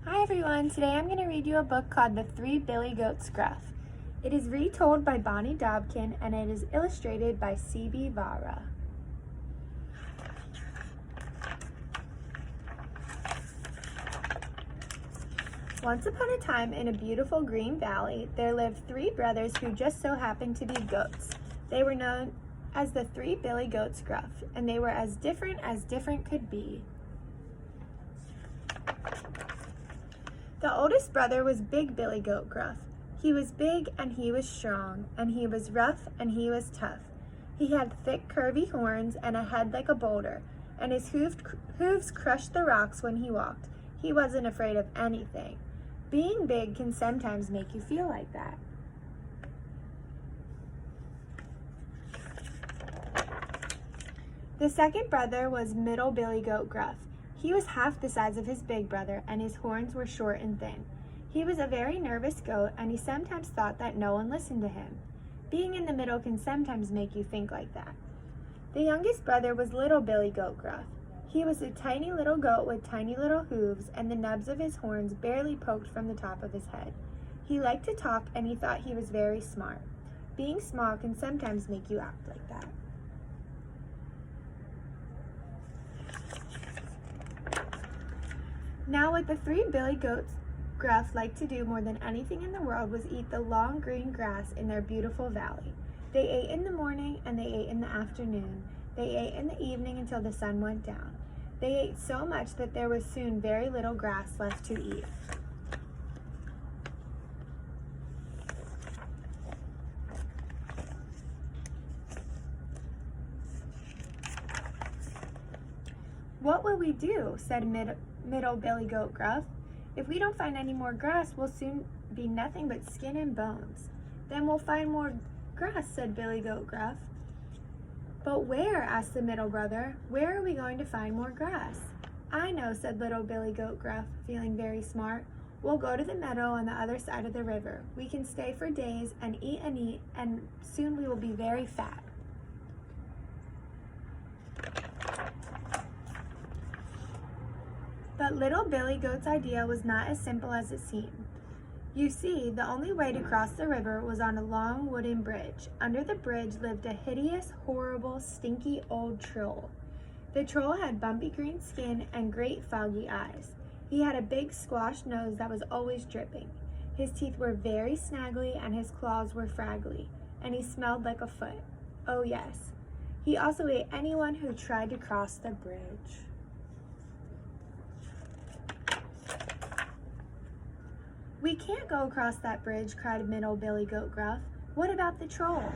Hi everyone, today I'm going to read you a book called The Three Billy Goats Gruff. It is retold by Dobkin and it is illustrated by C.B. Vara. Once upon a time in a beautiful green valley, there lived three brothers who just so happened to be goats. They were known as the Three Billy Goats Gruff, and they were as different could be. The oldest brother was Big Billy Goat Gruff. He was big and he was strong, and he was rough and he was tough. He had thick curvy horns and a head like a boulder, and his hooves crushed the rocks when he walked. He wasn't afraid of anything. Being big can sometimes make you feel like that. The second brother was Middle Billy Goat Gruff. He was half the size of his big brother, and his horns were short and thin. He was a very nervous goat, and he sometimes thought that no one listened to him. Being in the middle can sometimes make you think like that. The youngest brother was Little Billy Goat Gruff. He was a tiny little goat with tiny little hooves, and the nubs of his horns barely poked from the top of his head. He liked to talk, and he thought he was very smart. Being small can sometimes make you act like that. Now, what the three Billy Goats Gruff liked to do more than anything in the world was eat the long green grass in their beautiful valley. They ate in the morning and they ate in the afternoon. They ate in the evening until the sun went down. They ate so much that there was soon very little grass left to eat. "What will we do?" said Middle Billy Goat Gruff. "If we don't find any more grass, we'll soon be nothing but skin and bones." "Then we'll find more grass," said Billy Goat Gruff. "But where?" asked the middle brother. "Where are we going to find more grass?" "I know," said Little Billy Goat Gruff, feeling very smart. "We'll go to the meadow on the other side of the river. We can stay for days and eat, and soon we will be very fat." But Little Billy Goat's idea was not as simple as it seemed. You see, the only way to cross the river was on a long wooden bridge. Under the bridge lived a hideous, horrible, stinky old troll. The troll had bumpy green skin and great foggy eyes. He had a big squashed nose that was always dripping. His teeth were very snaggly and his claws were fraggly, and he smelled like a foot. Oh yes, he also ate anyone who tried to cross the bridge. "We can't go across that bridge," cried Middle Billy Goat Gruff. "What about the troll?"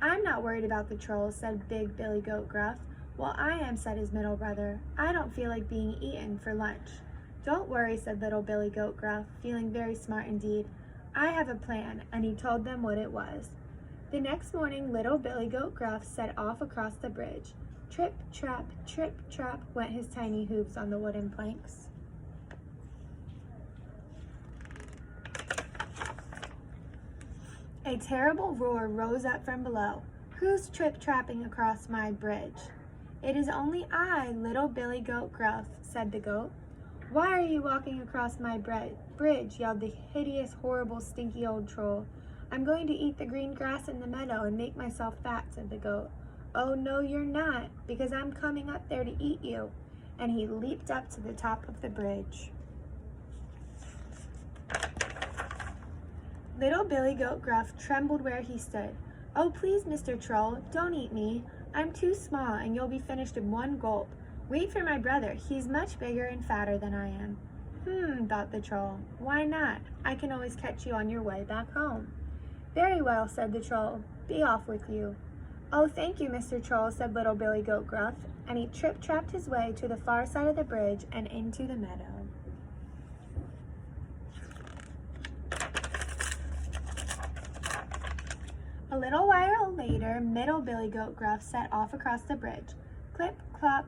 "I'm not worried about the troll," said Big Billy Goat Gruff. "Well, I am," said his middle brother. "I don't feel like being eaten for lunch." "Don't worry," said Little Billy Goat Gruff, feeling very smart indeed. "I have a plan," and he told them what it was. The next morning, Little Billy Goat Gruff set off across the bridge. Trip, trap, went his tiny hooves on the wooden planks. A terrible roar rose up from below. "Who's trip-trapping across my bridge?" "It is only I, Little Billy Goat Gruff," said the goat. "Why are you walking across my bridge?" yelled the hideous, horrible, stinky old troll. "I'm going to eat the green grass in the meadow and make myself fat," said the goat. "Oh, no, you're not, because I'm coming up there to eat you." And he leaped up to the top of the bridge. Little Billy Goat Gruff trembled where he stood. "Oh, please, Mr. Troll, don't eat me. I'm too small, and you'll be finished in one gulp. Wait for my brother. He's much bigger and fatter than I am." Thought the troll. "Why not? I can always catch you on your way back home." "Very well," said the troll. "Be off with you." "Oh, thank you, Mr. Troll," said Little Billy Goat Gruff, and he trip-trapped his way to the far side of the bridge and into the meadow. A little while later, Middle Billy Goat Gruff set off across the bridge. Clip, clop,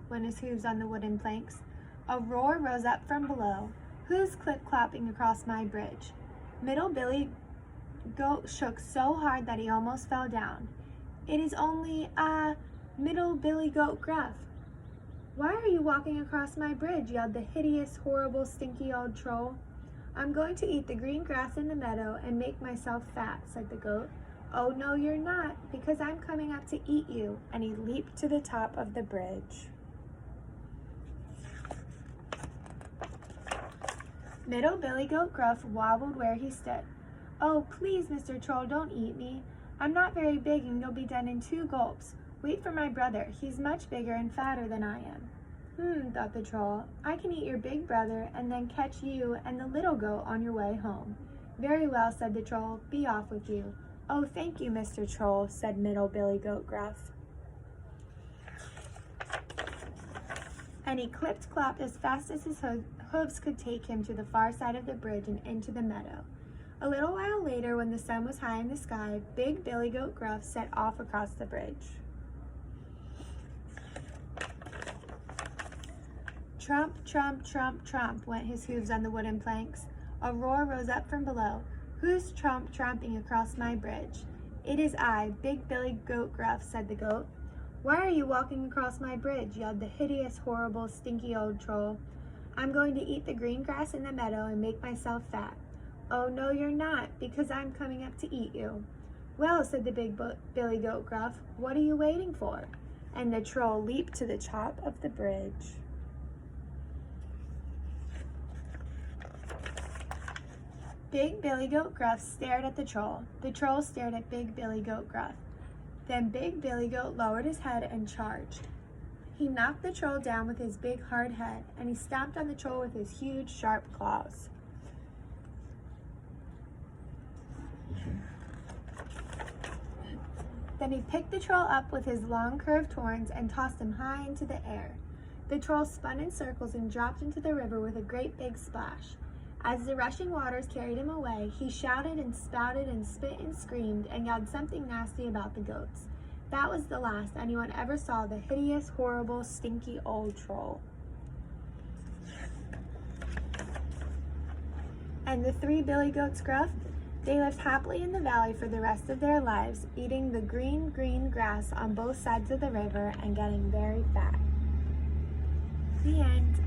went his hooves on the wooden planks. A roar rose up from below. "Who's clip-clopping across my bridge?" Middle Billy Goat shook so hard that he almost fell down. "It is only, Middle Billy Goat Gruff." "Why are you walking across my bridge?" yelled the hideous, horrible, stinky old troll. "I'm going to eat the green grass in the meadow and make myself fat," said the goat. "Oh, no, you're not, because I'm coming up to eat you," and he leaped to the top of the bridge. Middle Billy Goat Gruff wobbled where he stood. "Oh, please, Mr. Troll, don't eat me. I'm not very big and you'll be done in 2 gulps. Wait for my brother. He's much bigger and fatter than I am." Thought the troll. "I can eat your big brother and then catch you and the little goat on your way home." "Very well," said the troll. "Be off with you." "Oh, thank you, Mr. Troll," said Middle Billy Goat Gruff. And he clipped-clopped as fast as his hooves could take him to the far side of the bridge and into the meadow. A little while later, when the sun was high in the sky, Big Billy Goat Gruff set off across the bridge. Trump, trump, trump, trump went his hooves on the wooden planks. A roar rose up from below. "Who's tromping across my bridge?" "It is I, Big Billy Goat Gruff," said the goat. "Why are you walking across my bridge?" yelled the hideous, horrible, stinky old troll. "I'm going to eat the green grass in the meadow and make myself fat." "Oh, no, you're not, because I'm coming up to eat you." "Well," said the Big Billy Goat Gruff, "what are you waiting for?" And the troll leaped to the top of the bridge. Big Billy Goat Gruff stared at the troll. The troll stared at Big Billy Goat Gruff. Then Big Billy Goat lowered his head and charged. He knocked the troll down with his big hard head, and he stomped on the troll with his huge sharp claws. Then he picked the troll up with his long curved horns and tossed him high into the air. The troll spun in circles and dropped into the river with a great big splash. As the rushing waters carried him away, he shouted and spouted and spit and screamed and yelled something nasty about the goats. That was the last anyone ever saw the hideous, horrible, stinky old troll. And the 3 Billy Goats Gruff, they lived happily in the valley for the rest of their lives, eating the green, green grass on both sides of the river and getting very fat. The end.